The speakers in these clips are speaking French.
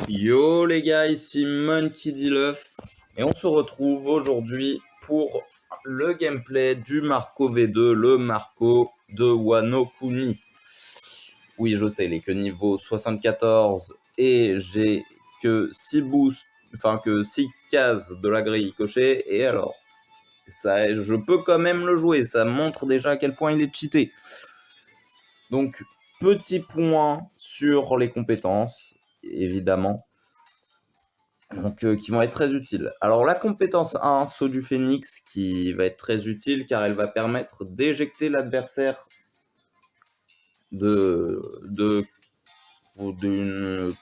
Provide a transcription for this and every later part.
Yo les gars, ici Monkey D. Luff et on se retrouve aujourd'hui pour le gameplay du Marco V2, le Marco de Wano Kuni. Oui, je sais, il est que niveau 74 et j'ai que 6 boosts, enfin que 6 cases de la grille cochée, et alors ça, je peux quand même le jouer, ça montre déjà à quel point il est cheaté. Donc, petit point sur les compétences, évidemment. Donc, qui vont être très utiles. Alors la compétence 1, saut du phénix, qui va être très utile car elle va permettre d'éjecter l'adversaire d'une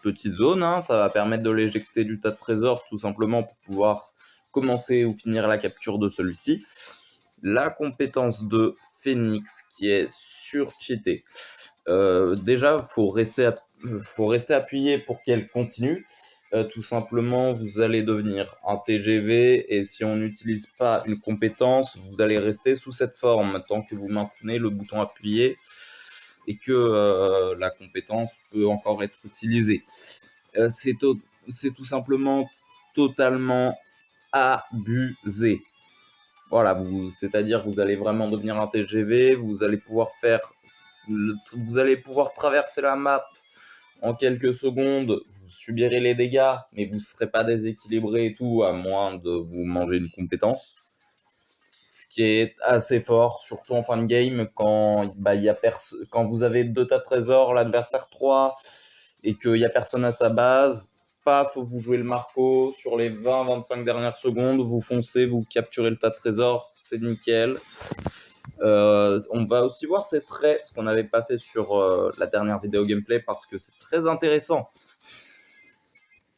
petite zone, hein. Ça va permettre de l'éjecter du tas de trésors tout simplement pour pouvoir commencer ou finir la capture de celui-ci. La compétence de phénix qui est surcheatée. Déjà, faut rester appuyé pour qu'elle continue. Tout simplement, vous allez devenir un TGV et si on n'utilise pas une compétence, vous allez rester sous cette forme tant que vous maintenez le bouton appuyé et que la compétence peut encore être utilisée. C'est tout simplement totalement abusé. Voilà, c'est-à-dire que vous allez vraiment devenir un TGV, vous allez pouvoir traverser la map en quelques secondes, vous subirez les dégâts, mais vous ne serez pas déséquilibré et tout, à moins de vous manger une compétence. Ce qui est assez fort, surtout en fin de game, quand vous avez 2 tas de trésors, l'adversaire 3, et qu'il n'y a personne à sa base, paf, vous jouez le Marco, sur les 20-25 dernières secondes, vous foncez, vous capturez le tas de trésors, c'est nickel. On va aussi voir ces traits, ce qu'on n'avait pas fait sur la dernière vidéo gameplay, parce que c'est très intéressant.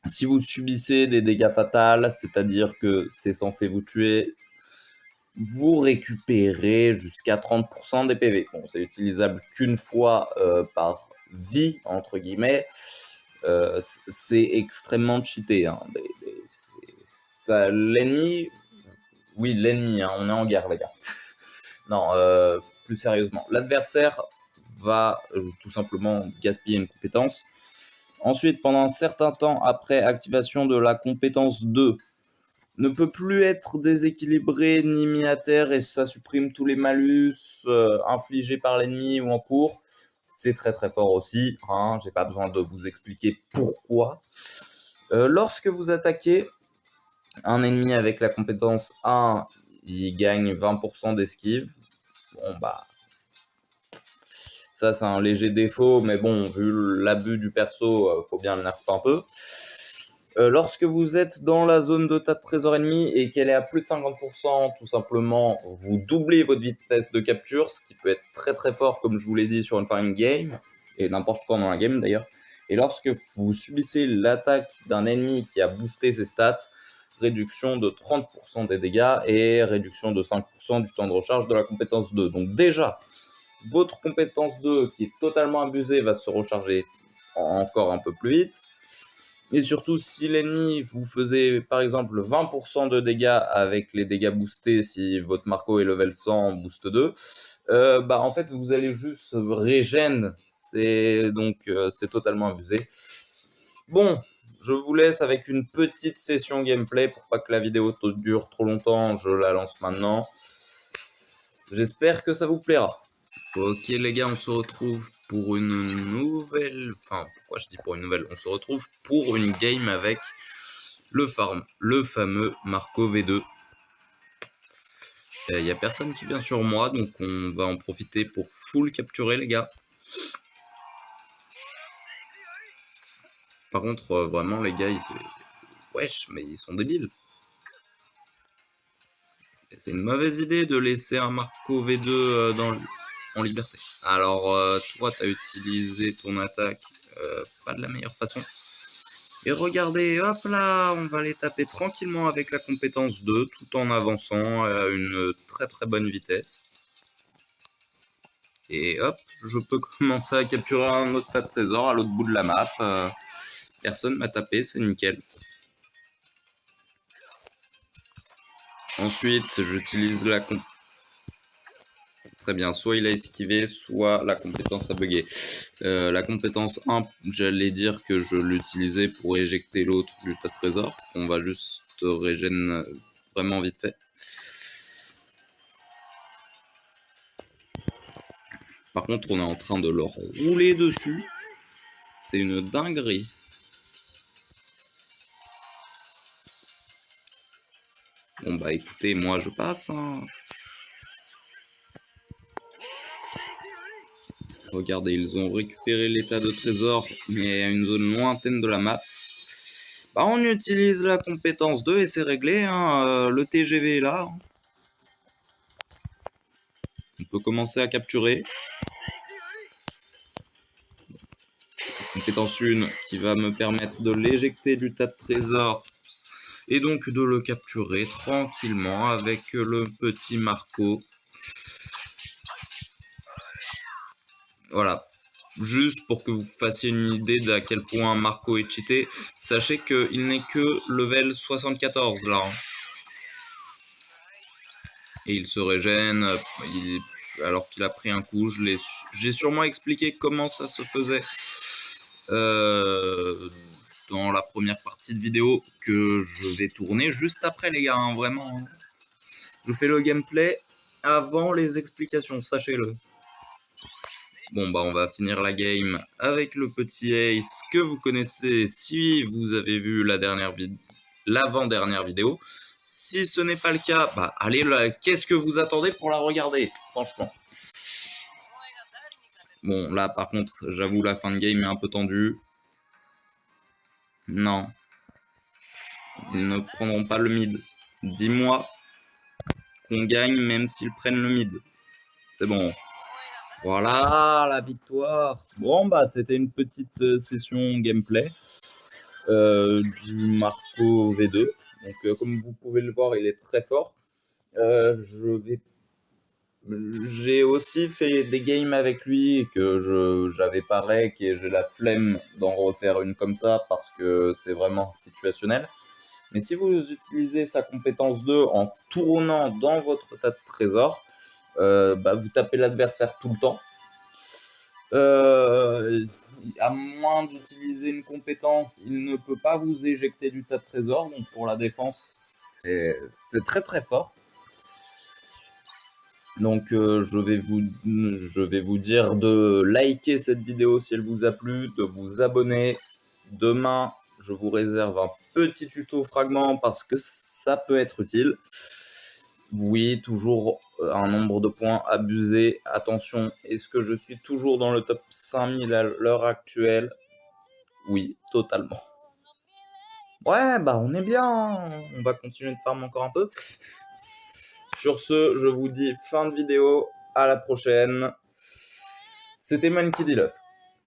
Si vous subissez des dégâts fatals, c'est-à-dire que c'est censé vous tuer, vous récupérez jusqu'à 30% des PV. Bon, c'est utilisable qu'une fois par vie, entre guillemets. C'est extrêmement cheaté, hein. L'ennemi, oui, l'ennemi, hein, on est en guerre, les gars. Non, plus sérieusement, l'adversaire va tout simplement gaspiller une compétence. Ensuite, pendant un certain temps après activation de la compétence 2, ne peut plus être déséquilibré ni mis à terre et ça supprime tous les malus infligés par l'ennemi ou en cours. C'est très très fort aussi, hein, j'ai pas besoin de vous expliquer pourquoi. Lorsque vous attaquez un ennemi avec la compétence 1, il gagne 20% d'esquive. Bon bah, ça c'est un léger défaut, mais bon, vu l'abus du perso, faut bien le nerfer un peu. Lorsque vous êtes dans la zone de tas de trésors ennemis et qu'elle est à plus de 50%, tout simplement, vous doublez votre vitesse de capture, ce qui peut être très très fort, comme je vous l'ai dit, sur une fin game, et n'importe quand dans la game d'ailleurs. Et lorsque vous subissez l'attaque d'un ennemi qui a boosté ses stats, réduction de 30% des dégâts et réduction de 5% du temps de recharge de la compétence 2. Donc déjà, votre compétence 2, qui est totalement abusée, va se recharger encore un peu plus vite. Et surtout, si l'ennemi vous faisait par exemple 20% de dégâts avec les dégâts boostés, si votre Marco est level 100, boost 2, en fait, vous allez juste régène. C'est totalement abusé. Bon, je vous laisse avec une petite session gameplay pour pas que la vidéo dure trop longtemps. Je la lance maintenant. J'espère que ça vous plaira. Ok les gars, on se retrouve pour une nouvelle... Enfin, pourquoi je dis pour une nouvelle? On se retrouve pour une game avec le farm, le fameux Marco V2. Il n'y a personne qui vient sur moi, donc on va en profiter pour full capturer les gars. Par contre, vraiment les gars, wesh, mais ils sont débiles. C'est une mauvaise idée de laisser un Marco V2 en liberté. Alors, toi, tu as utilisé ton attaque pas de la meilleure façon. Et regardez, hop là, on va les taper tranquillement avec la compétence 2, tout en avançant à une très très bonne vitesse. Et hop, je peux commencer à capturer un autre tas de trésors à l'autre bout de la map. Personne m'a tapé, c'est nickel. Ensuite, j'utilise la Très bien, soit il a esquivé, soit la compétence a bugué. La compétence 1, j'allais dire que je l'utilisais pour éjecter l'autre du tas de trésors. On va juste régène vraiment vite fait. Par contre, on est en train de leur rouler dessus. C'est une dinguerie. Bon bah écoutez, moi je passe. Hein. Regardez, ils ont récupéré l'état de trésor, mais à une zone lointaine de la map. Bah on utilise la compétence 2 et c'est réglé. Hein. Le TGV est là. On peut commencer à capturer. Compétence 1 qui va me permettre de l'éjecter du tas de trésors et donc de le capturer tranquillement avec le petit Marco. Voilà, juste pour que vous fassiez une idée d'à quel point Marco est cheaté, sachez qu'il n'est que level 74 là. Et il se régène, alors qu'il a pris un coup. J'ai sûrement expliqué comment ça se faisait dans la première partie de vidéo que je vais tourner juste après les gars, hein, vraiment. Je fais le gameplay avant les explications, sachez-le. Bon bah on va finir la game avec le petit Ace que vous connaissez si vous avez vu l'avant-dernière vidéo. Si ce n'est pas le cas, bah allez là, qu'est-ce que vous attendez pour la regarder, franchement. Bon là par contre, j'avoue la fin de game est un peu tendue. Non. Ils ne prendront pas le mid. Dis-moi qu'on gagne même s'ils prennent le mid. C'est bon. Voilà la victoire. Bon bah c'était une petite session gameplay du Marco V2. Donc comme vous pouvez le voir, il est très fort. J'ai aussi fait des games avec lui et que j'avais pas rec et j'ai la flemme d'en refaire une comme ça parce que c'est vraiment situationnel. Mais si vous utilisez sa compétence 2 en tournant dans votre tas de trésors, bah vous tapez l'adversaire tout le temps. À moins d'utiliser une compétence, il ne peut pas vous éjecter du tas de trésors. Donc pour la défense, c'est très très fort. Donc je vais vous dire de liker cette vidéo si elle vous a plu, de vous abonner. Demain, je vous réserve un petit tuto fragment parce que ça peut être utile. Oui, toujours un nombre de points abusé. Attention, est-ce que je suis toujours dans le top 5000 à l'heure actuelle? Oui, totalement. Ouais, bah on est bien. Hein. On va continuer de farm encore un peu. Sur ce, je vous dis fin de vidéo. À la prochaine. C'était Monkey D. Love.